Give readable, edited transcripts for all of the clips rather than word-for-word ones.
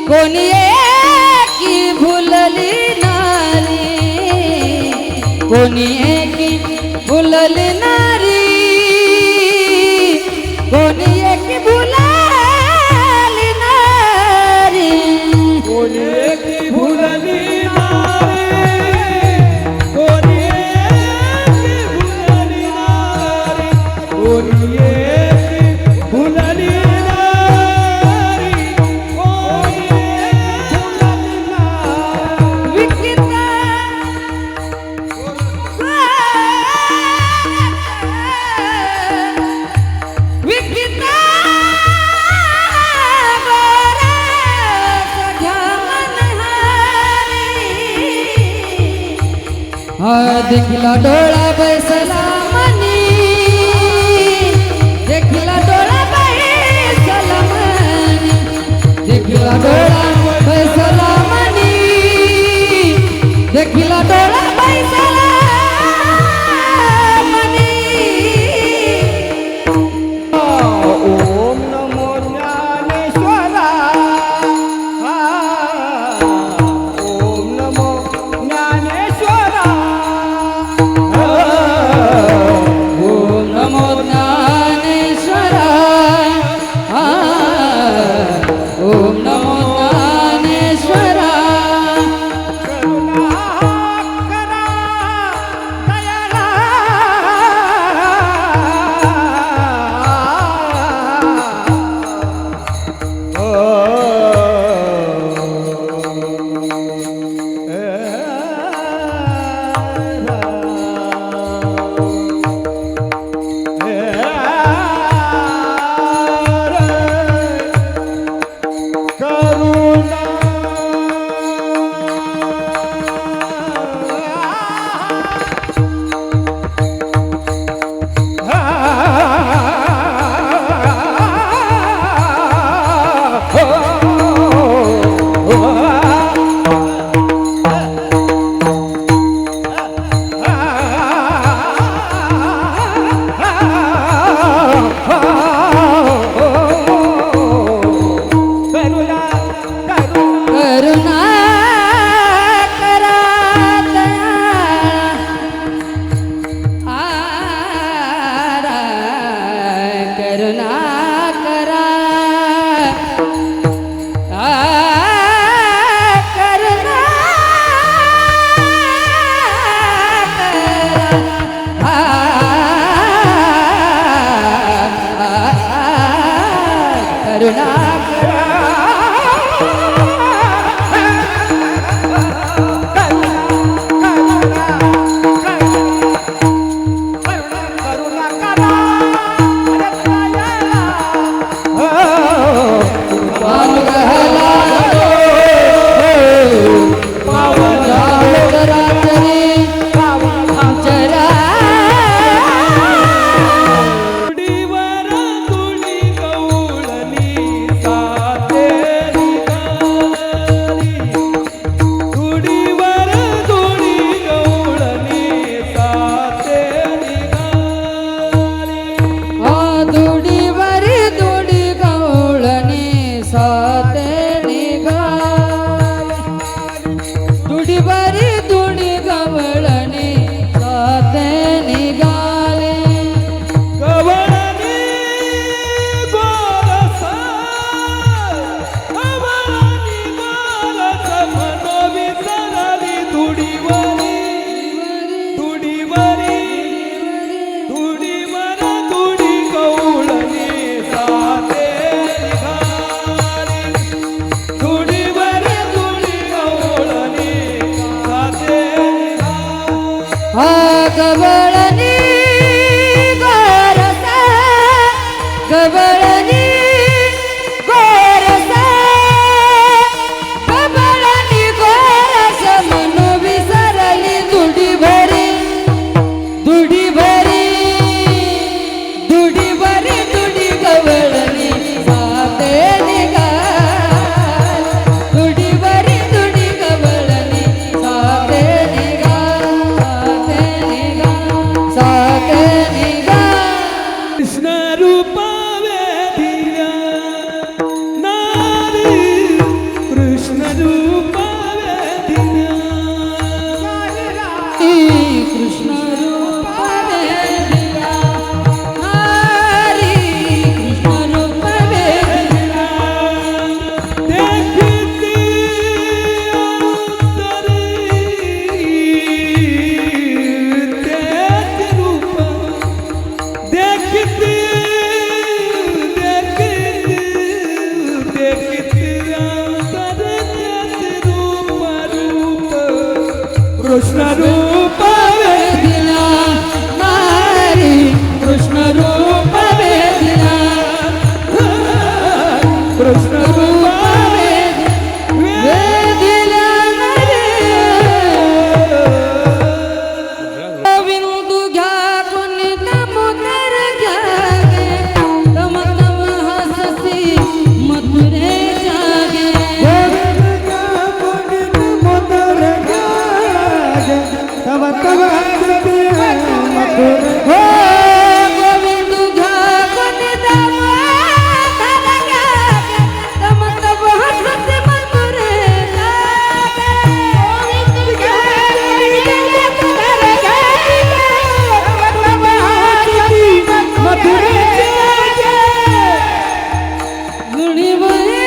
कोणी एकी भुलली नारी, कोणी एकी भुलली नारी, कोणी एकी भुलली नारी, कोणी एकी भुलली नारी, कोणी एकी भुलली नारी, कोणी एकी भुलली नारी, कोणी एकी भुलली नारी. विकिता विकिता गोरा सख्या मनहारी. देखिला डोळा बैसला मनी, देखिला डोळा बैसला मनी, देखिला डोळा बैसला मनी, देखिला डोळा बैसला मनी. ओम नमो ज्ञानेश्वरा. ओम नमो ज्ञानेश्वरा. ओम नमो ज्ञानेश्वरा. ओम नमो कृष्ण रूप वेदिला नारी कृष्ण रूप वेदिला कृष्ण रूप वेदिला नारी गोविंद घ्या कोणी दामोदर घ्या गे तम तम हससी मथुरे जागे तब तब हो गोविंद घ्या कोणी दामोदर घ्या गे तम तम हससी मथुरे जागे गोविंद घ्या कोणी दामोदर घ्या गे तम तम हससी मथुरे जागे गुणीमयी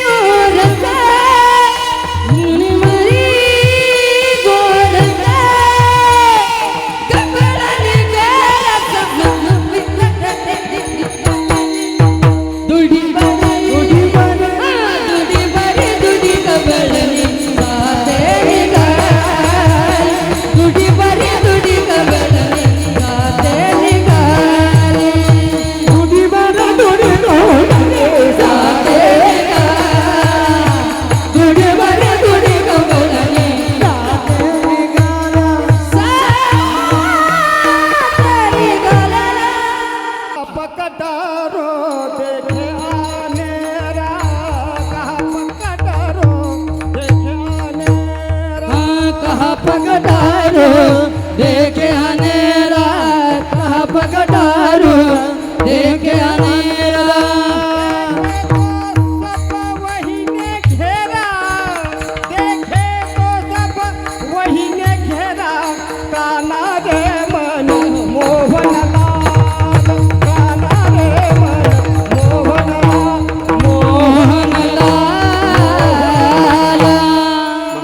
गोरसा गुणीमयी गोरसा गबळणी गेरस दुडी बरी दुडी गबळणी गाते निघाल दुडी बरी दुडी गबळणी गाते निघाल दुडी बारा दुडी गाते निघाल दुडी बरी दुडी गबळणी सारी गलला पकड़ो देखे आनेरा कहा पकड़ो देखे आनेरा कहा पगडारो देखे अनेरा कहा पगडारो देखे अनेरा सब वही ने घेरा देखे तो सब वही ने घेरा काना रे मन मोहन लाल काना रे मन मोहन लाल मोहन लाल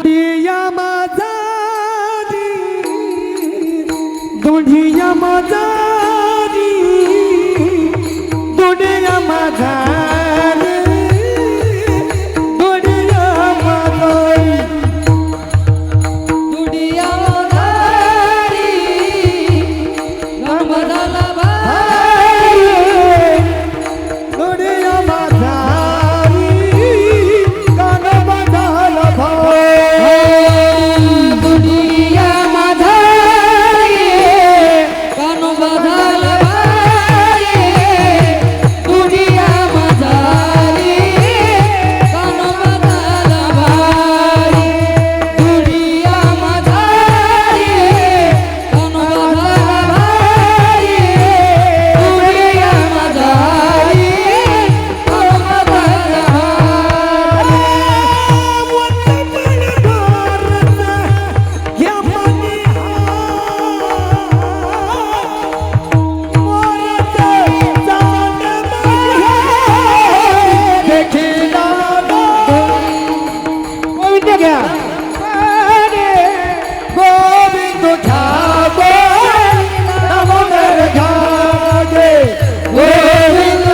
दुनिया माझारी दुनिया माझारी दुनिया माझारी दुनिया माझारी दुडिया मोदारी नर्मदाला भाई दुनिया माझारी कान बदल भाई दुडिया माझारी कानो बदल भाई दुडिया माझारी कानो बदल भाई दुडिया माझारी कानो बदल भाई दुडिया माझारी कानो बदल गोविंद ठाकुर दामोदर घाटे गोविंद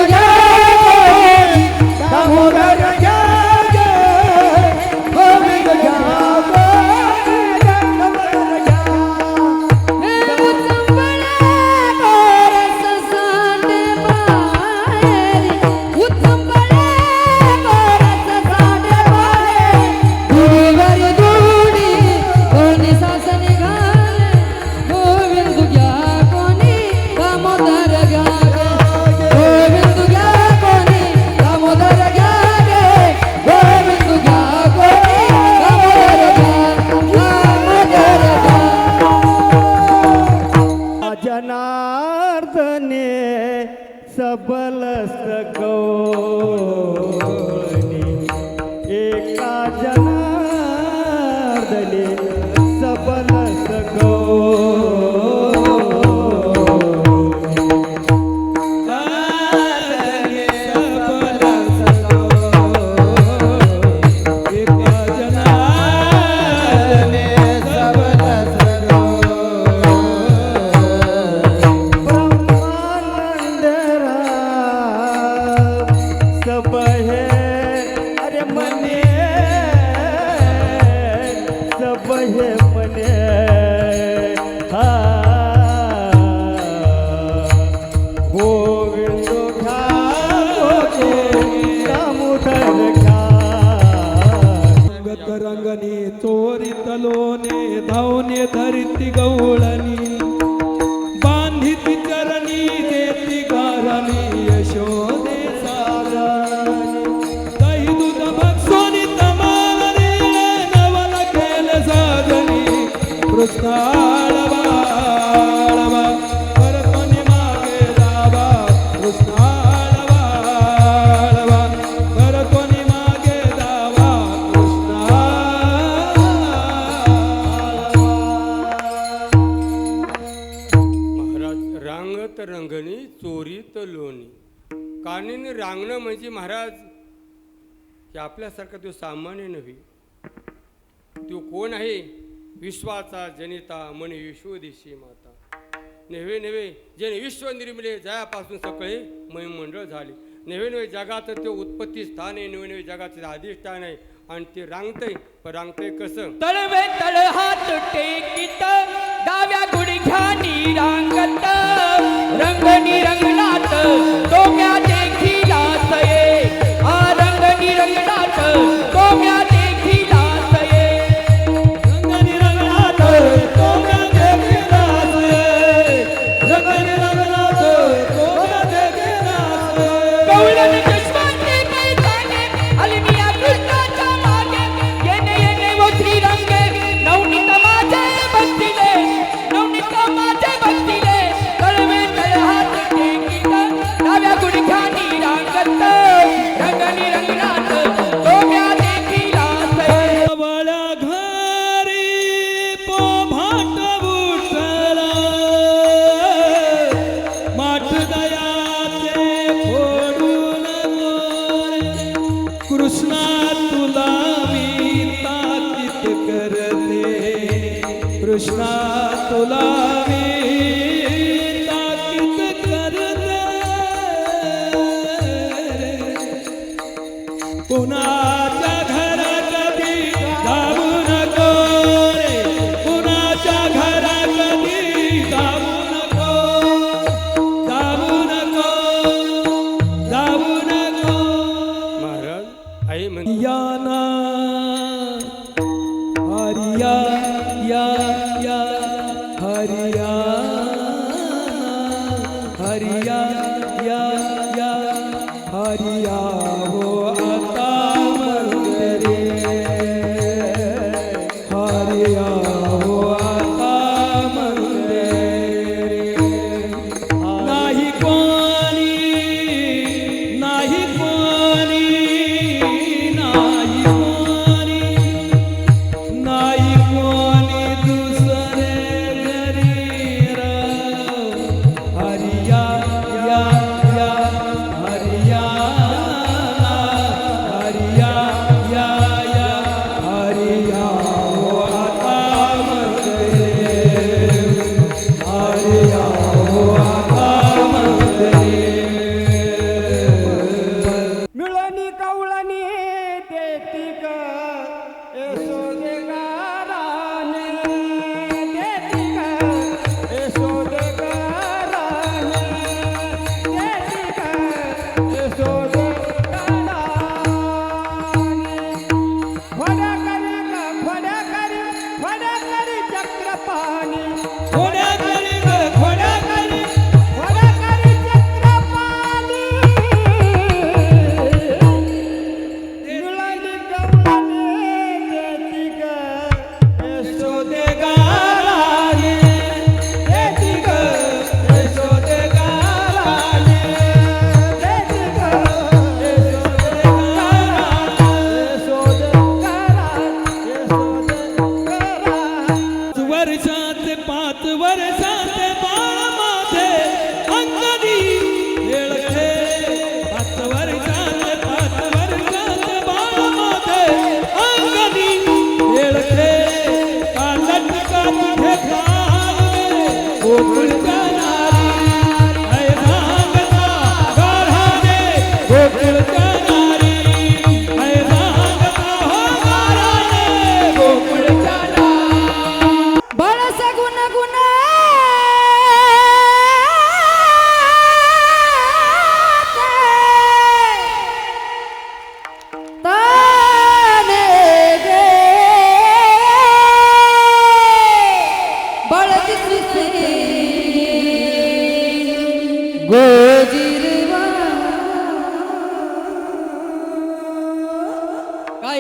दामोदर घाटे गोविंद ठाकुर दामोदर घाटे जनार्दने सबल सगोनी एका जनार्दने सबल सब धावणे धरती गवळणी बांधिती चरणी देती गारणी यशोदे सारणी दही दूध भक्षोनी तमालनी नवल केल साधनी कृष्णाळवा परतोनी मागे जावा कृष्णाळवा परतोनी मागे जावा महाराज रांगत रंगणी चोरीत लोणी कानीने रांगणं म्हणजे महाराज की आपल्यासारखा तो सामान्य नव्हे. तो कोण आहे? विश्वाचा जनिता म्हणे विश्वदेशी माता नव्हे नव्हे जेणे विश्व निर्मिले जयापासून सगळे मंडळ झाले. नव्हे नव्हे जगाचं ते उत्पत्ती स्थान आहे. नवे नवे जगाचं अधिष्ठान आहे आणि ते रांगतंय. पण रांगतंय कसं? तळवे तळ हात टेकित डाव्या गुडघ्यानी रांगत रंगनी रंगनाथ डोक्या देखीला सये रंगनी रंगनाथ डोक्या देखीला सये रंगनी रंगनाथ डोक्या देखीला सये रंगनी रंगनाथ डोक्या देखीला सये गवळण यशवंती पैताने अलमिया कृष्णाच्या मागे येणे येणे व श्रीरंगे नवनीत माझे भक्तीले नवनीत माझे भक्तीले तळवे तळ हात टेकित डाव्या गुडघ्यानी रांगत रंगनी रंगनाथ डोक्या देखीला सये बाळा घरी पोभाट उठला माठ दयाचे फोडून गोरे कृष्णा तुला मी ताकीद करते कृष्णा तुला मी ताकीद करते कुणाच्या घरात कधी जाऊ नको रे कुणाच्या घरात कधी जाऊ नको जाऊ नको जाऊ नको महाराज आई म्हणते याना हरिया या या हरिया हरिया या या हरिया हो आता मंदिरे हरिया हो आता मंदिरे नाही कोणी नाही कोणी नाही कोणी नाही कोणी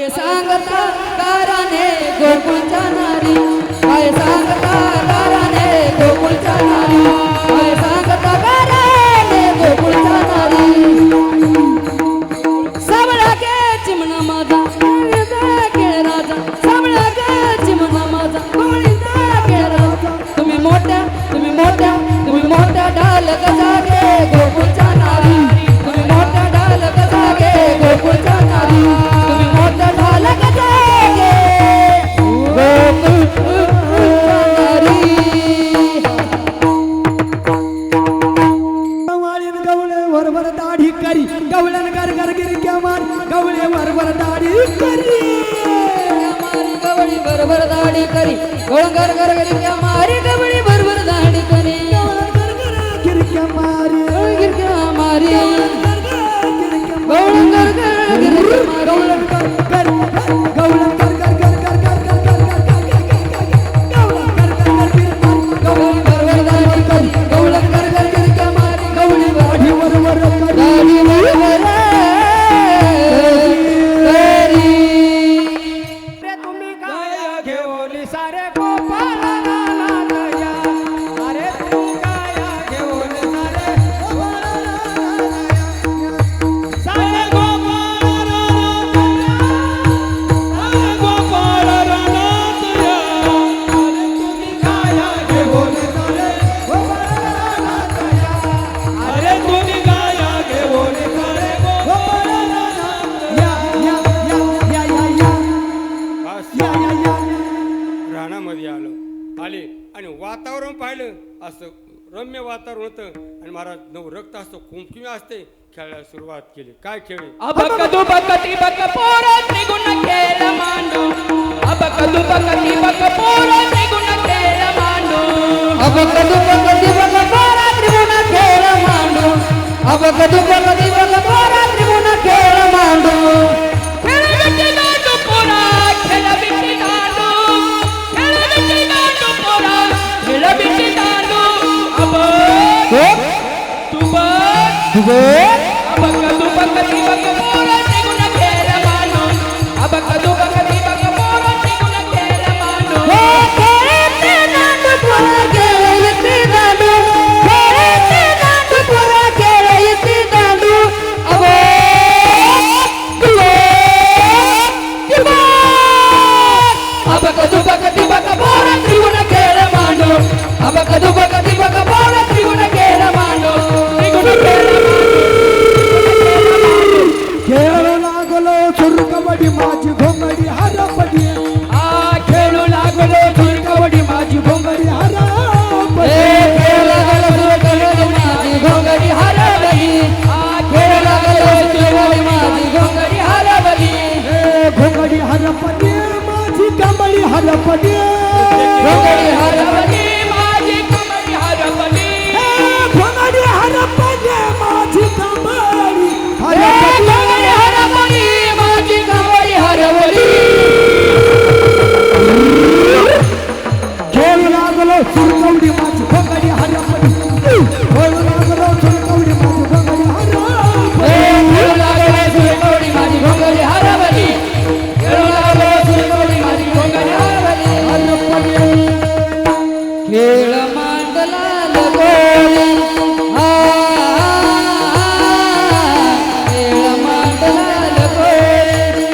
काय सांगता गाराने गोकुळच्या नारी, काय सांगता गाराने गोकुळच्या नारी, काय सांगता गाराने गोकुळच्या नारी. सावळा गे चिमणा माझा गोविंदा खेळ राजा, सावळा गे चिमणा माझा गोविंदा खेळ राजा. तुम्ही मोठ्या ढाल गजागे गोकुळच्या नारी, तुम्ही मोठ्या ढाल गजागे गोकुळच्या नारी, तुम्ही मोठ्या ढाल गजागे गोकुळच्या नारी. माळीन गवळे वरवर दाढी करी, गवळण गर गिरक्या मार, गवळे वरवर दाढी करी. मारी गवळी बरोबर दाढी करी, गोळंगर गरगरी मारी गवळी बरोबर दाढी करी. गिरक्या मारी, गिरक्या मारी गवळण गवळण कर कर गवळण कर कर कर कर कर कर कर कर गवळण कर कर कर कर गवळी बरोबर दाढी करी, गवळण गरगर गिरक्या मारी गवळी दाढी वरवर करी. दाढी बरोबर करी. तुम्ही काय घेऊन सारे गोपाळाला नांदया, अरे तुम्ही काय घेऊन सारे गोपाळाला नांदया. सारे गोपाळ रानातया, अरे तुम्ही काय घेऊन सारे गोपाळाला नांदया, अरे तुम्ही गाया घेऊन सारे गोपाळाला नांदया. या या या या या बस या या या रानामध्ये आले आणि वातावरण पाहिलं असं रम्य वातावरण होतं आणि महाराज नव रक्त असतं कुंकू असते खेळायला सुरुवात केली. काय खेळ अबक दुबक तिबक पोर त्रिगुण खेळ मांडू, अबक दुबक तिबक पोर त्रिगुण खेळ मांडू, अबक दुबक तिबक पोर त्रिगुण खेळ मांडू, अबक दुबक तिबक पोर त्रिगुण खेळ मांडू. खेळ विटी दांडू पोरा, खेळ विटी दांडू, खेळ विटी दांडू पोरा, खेळ विटी दांडू. अबक दुबक अबक दुबक तिबक पोर त्रिगुण खेळ मांडू, अबक दुबक तिबक पोर त्रिगुण खेळ मांडू. खेळते दांडू पोरा, खेळते दांडू, खेळते दांडू पोरा, खेळते दांडू. अबक दुबक तिबक पोर त्रिगुण खेळ मांडू, अबक दुबक तिबक पोर त्रिगुण खेळ मांडू, त्रिगुण खेळ खेळ लागलो सुर कबड्डी माझी घोंगडी हरपडी. खेळू लागलो सुर कबड्डी माझी घोंगडी हरपडी. खेळ लागलो सुर कबड्डी माझी घोंगडी हरवली, खेळ लागलो सुर कबड्डी माझी घोंगडी हरवली, घोंगडी हरपडी माझी कबड्डी हरपडी. घोंगडी हरवली माझी कबड्डी हरवली, घोंगडी हरपडी माझी कबड्डी घोंगडी हरवली माझी कबड्डी हरवली. खेळ लागलो सुरकवडी माझी घोंगडी हरपडी. खेळ लागलो सुरकवडी माझी घोंगडी हरपडी. खेळू लागलो सुर कबड्डी माझी घोंगडी हरवली, खेळू लागलो सुर कबड्डी माझी घोंगडी हरवली. खेळ मांडला लगोरी, खेळ मांडला लगोरी,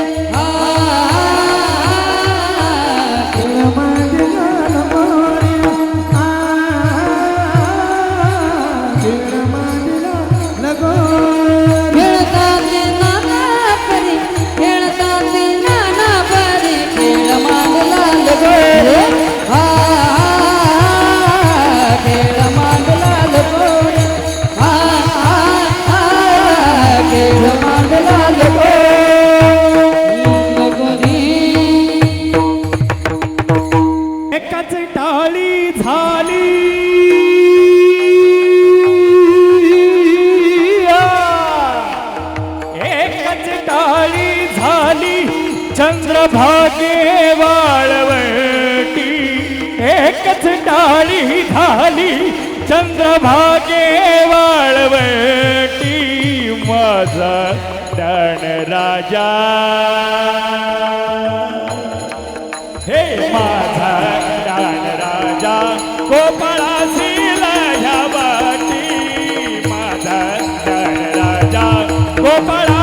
खेळ मांडला लगोरी, खेळ मांडला लगोरी. खेळताती नाना परी, खेळताती नाना परी, खेळ मांडला लगोरी, खेळ मांडला लगोरी, खेळ मांडला लगोरी. एकच टाळी झाली एकच टाळी झाली चंद्रभागे वाळवटी. एकच टाळी झाली चंद्रभागे वाळवटी. माझा डाण राजा राजा गोपाळासील ह्या वाटी माझा राजा गोपाळा